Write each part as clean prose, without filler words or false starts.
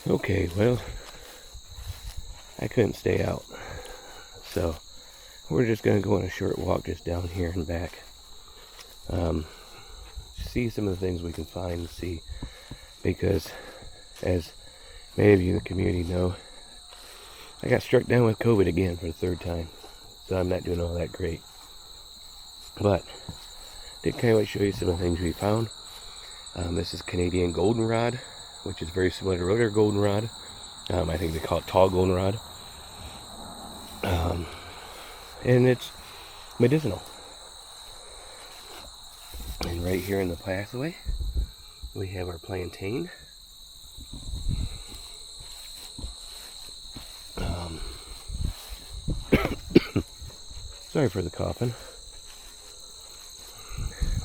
Okay, well, I couldn't stay out, so we're just going to go on a short walk just down here and back. See some of the things we can find and see, because as many of you in the community know, I got struck down with COVID again for the third time, so I'm not doing all that great. But did kind of want to show you some of the things we found. This is Canadian goldenrod, which is very similar to regular goldenrod. I think they call it tall goldenrod. And it's medicinal. And right here in the pathway, we have our plantain. Sorry for the coughing.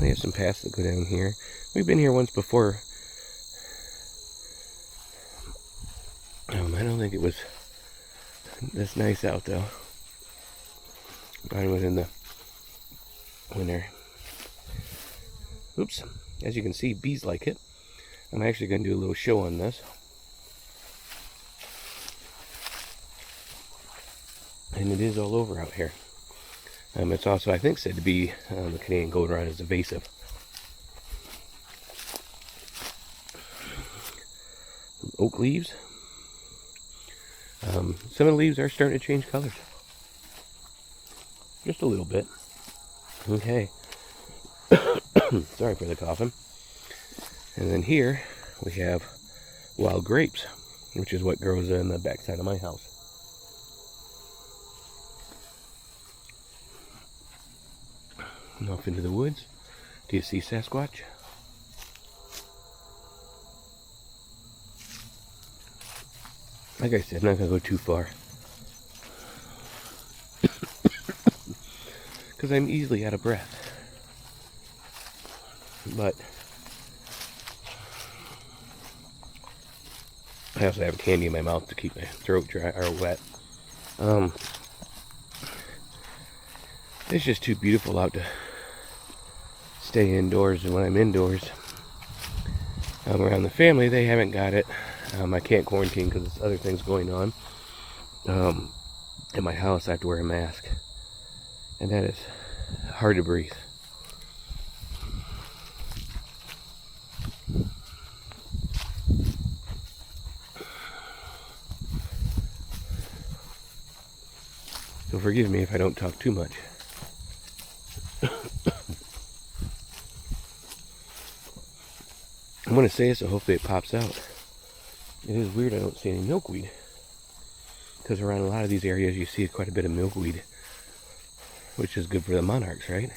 We have some paths that go down here. We've been here once before. I don't think it was this nice out though. Mine was in the winter. Oops. As you can see, bees like it. I'm actually going to do a little show on this. And it is all over out here. It's also, I think, said to be the Canadian goldenrod is invasive. Oak leaves. Some of the leaves are starting to change colors. Just a little bit. Okay. Sorry for the coughing. And then here we have wild grapes, which is what grows in the backside of my house. And off into the woods. Do you see Sasquatch? Like I said, I'm not going to go too far. Because I'm easily out of breath. But I also have candy in my mouth to keep my throat dry or wet. It's just too beautiful out to stay indoors, and when I'm indoors around the family, they haven't got it. I can't quarantine because there's other things going on. In my house, I have to wear a mask, and that is hard to breathe. So forgive me if I don't talk too much. I'm going to say it, so hopefully it pops out. It is weird I don't see any milkweed, because around a lot of these areas you see quite a bit of milkweed, which is good for the monarchs, right?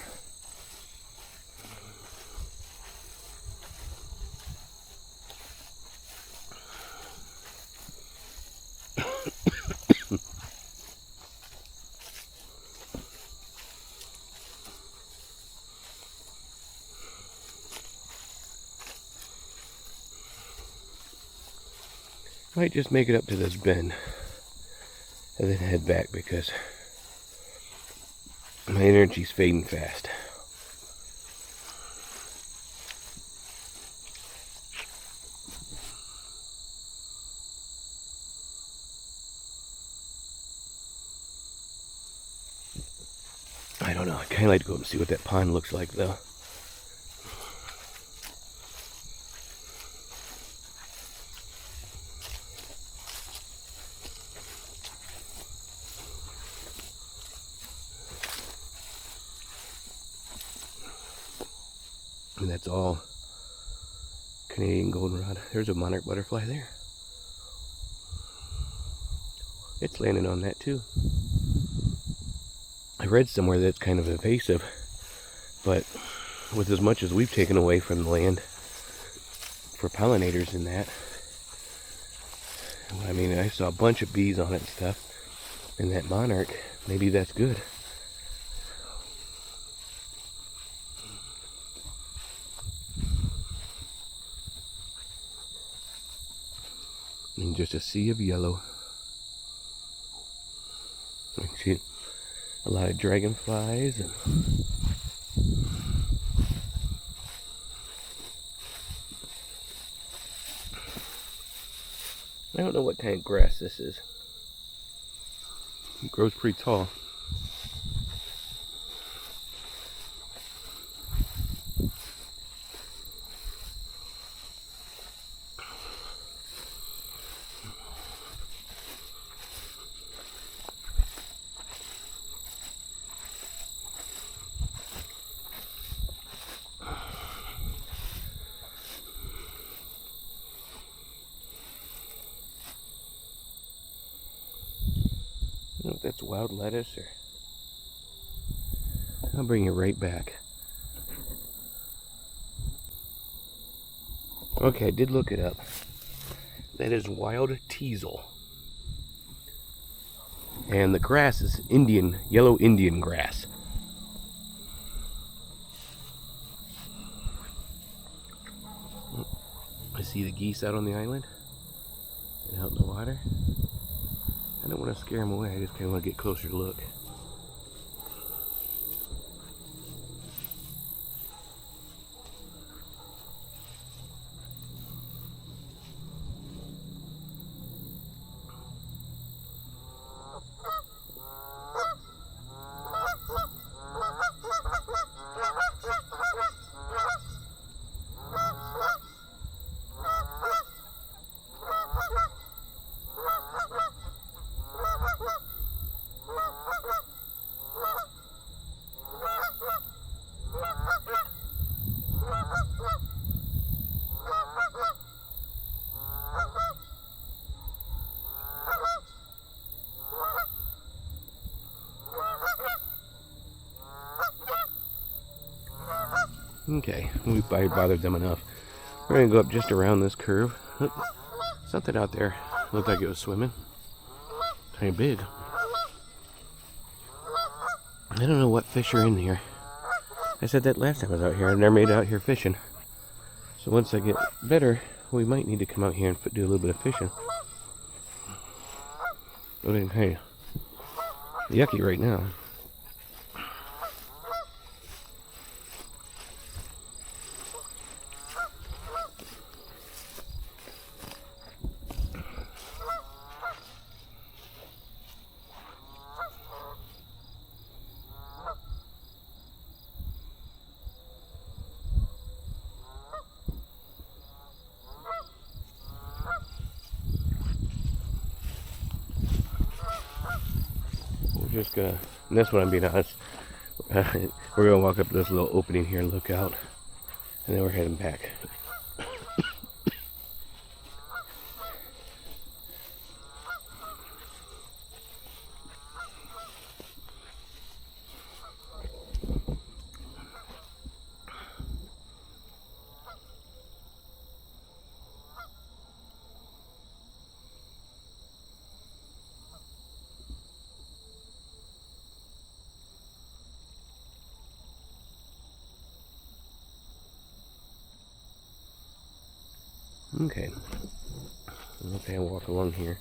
Might just make it up to this bend and then head back, because my energy's fading fast. I don't know, I kind of like to go up and see what that pond looks like though. And that's all Canadian goldenrod. There's a monarch butterfly there. It's landing on that too. I read somewhere that it's kind of invasive, but with as much as we've taken away from the land for pollinators and that, I mean, I saw a bunch of bees on it and stuff, and that monarch, maybe that's good. And just a sea of yellow. You can see a lot of dragonflies and I don't know what kind of grass this is. It grows pretty tall. I don't know if that's wild lettuce or... I'll bring you right back. Okay, I did look it up. That is wild teasel. And the grass is yellow Indian grass. I see the geese out on the island and out in the water. I don't want to scare them away, I just kind of want to get closer to look. Okay, we've bothered them enough. We're gonna go up just around this curve. Something out there looked like it was swimming. Kind of big. I don't know what fish are in here. I said that last time I was out here. I've never made it out here fishing. So once I get better, we might need to come out here and do a little bit of fishing. But it's kind of yucky right now. Just gonna, and that's what I'm being honest. We're gonna walk up this little opening here and look out, and then we're heading back. Okay. Okay, I'll walk along here.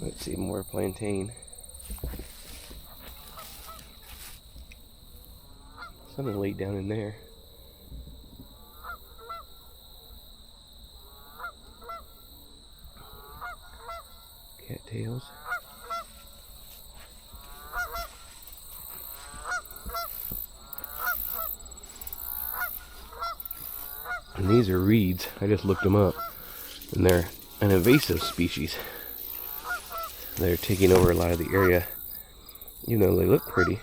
Let's see, more plantain. Something laid down in there. Cattails. And these are reeds. I just looked them up. And they're an invasive species. They're taking over a lot of the area. You know, they look pretty.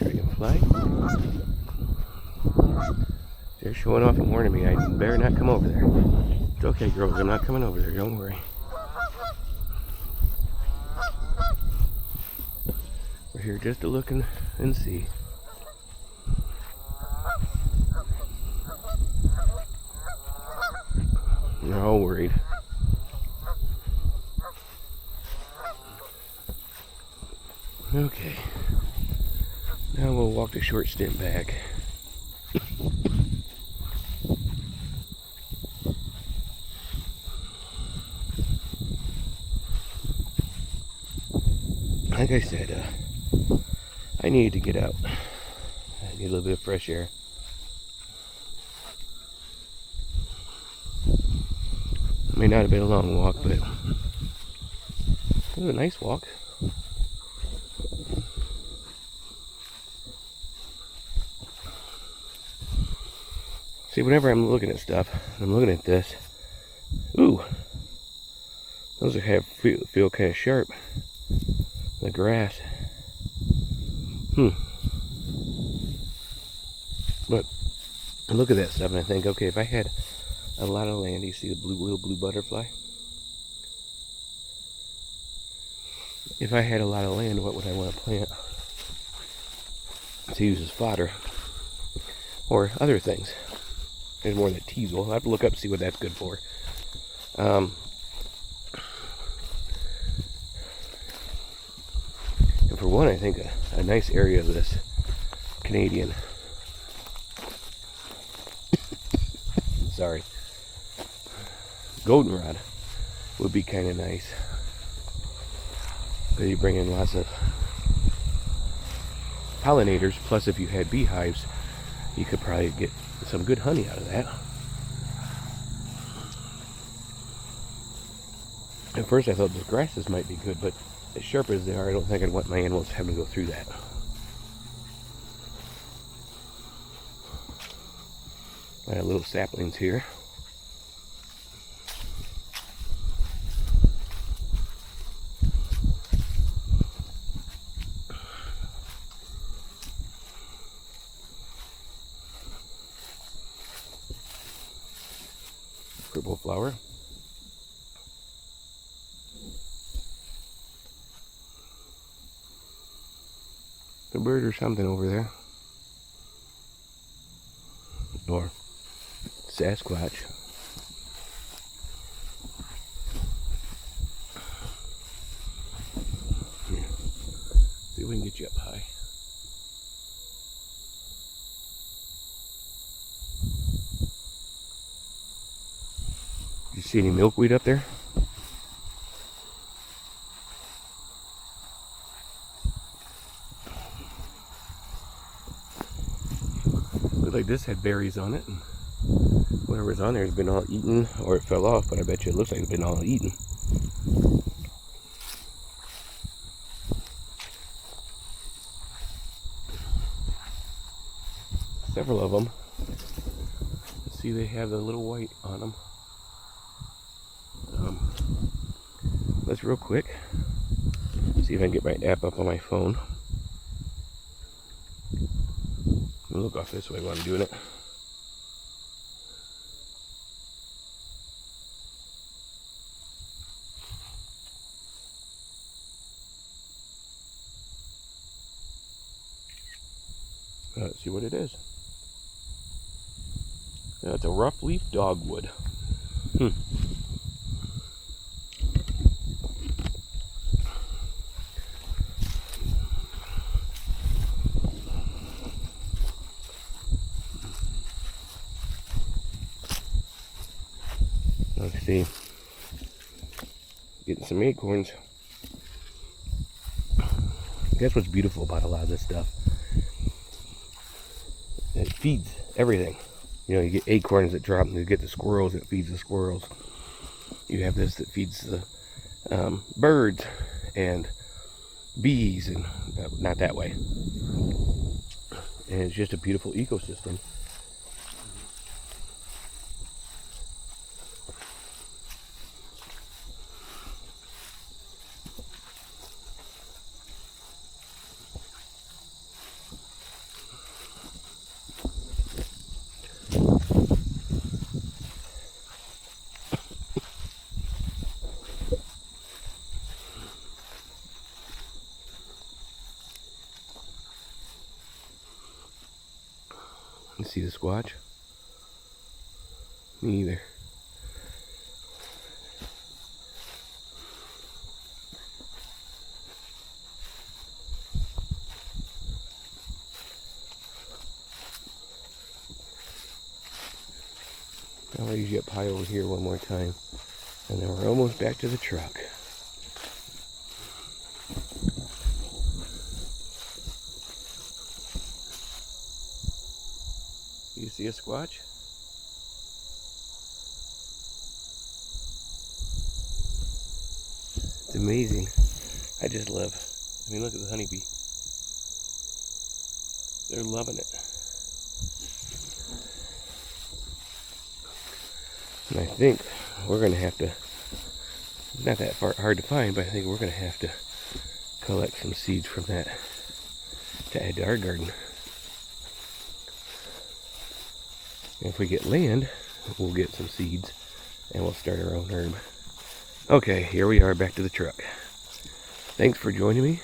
Dragonfly. They're showing off and warning me I better not come over there. It's okay, girls, I'm not coming over there, don't worry. We're here just to look and see. They're all worried. Okay. Now we'll walk a short stint back. like I said, I needed to get out. I need a little bit of fresh air. It may not have been a long walk, but it was a nice walk. See, whenever I'm looking at stuff, I'm looking at this. Ooh, those are kind of feel kind of sharp. The grass. But I look at that stuff and I think, okay, if I had a lot of land, you see the little blue butterfly? If I had a lot of land, what would I want to plant to use as fodder or other things? There's more than teasel. I'll have to look up and see what that's good for. And for one, I think a nice area of this Canadian, sorry, goldenrod would be kind of nice. Because you bring in lots of pollinators, plus if you had beehives, you could probably get some good honey out of that. At first I thought the grasses might be good, but as sharp as they are, I don't think I'd want my animals having to go through that. I got little saplings here. Purple flower. A bird or something over there. Or Sasquatch. Here. See if we can get you up high. You see any milkweed up there? Looked like this had berries on it, and whatever's on there has been all eaten, or it fell off, but I bet you it looks like it's been all eaten. Several of them. See, they have the little white on them. Let's real quick see if I can get my app up on my phone. I'll look off this way while I'm doing it. Let's see what it is. It's a rough leaf dogwood. Let's see. Getting some acorns. That's what's beautiful about a lot of this stuff. It feeds everything. You know, you get acorns that drop, and you get the squirrels that feeds the squirrels. You have this that feeds the birds and bees, and not that way. And it's just a beautiful ecosystem. You see the squatch? Me either. I'll raise you up high over here one more time. And then we're almost back to the truck. You see a squatch? It's amazing. I just love, I mean, look at the honeybee. They're loving it. And I think we're going to have to, not that hard to find, but I think we're going to have to collect some seeds from that to add to our garden. If we get land, we'll get some seeds and we'll start our own herb. Okay, here we are back to the truck. Thanks for joining me.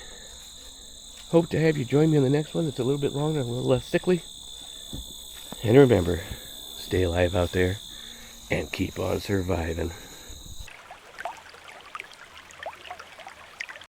Hope to have you join me on the next one that's a little bit longer, a little less sickly. And remember, stay alive out there and keep on surviving.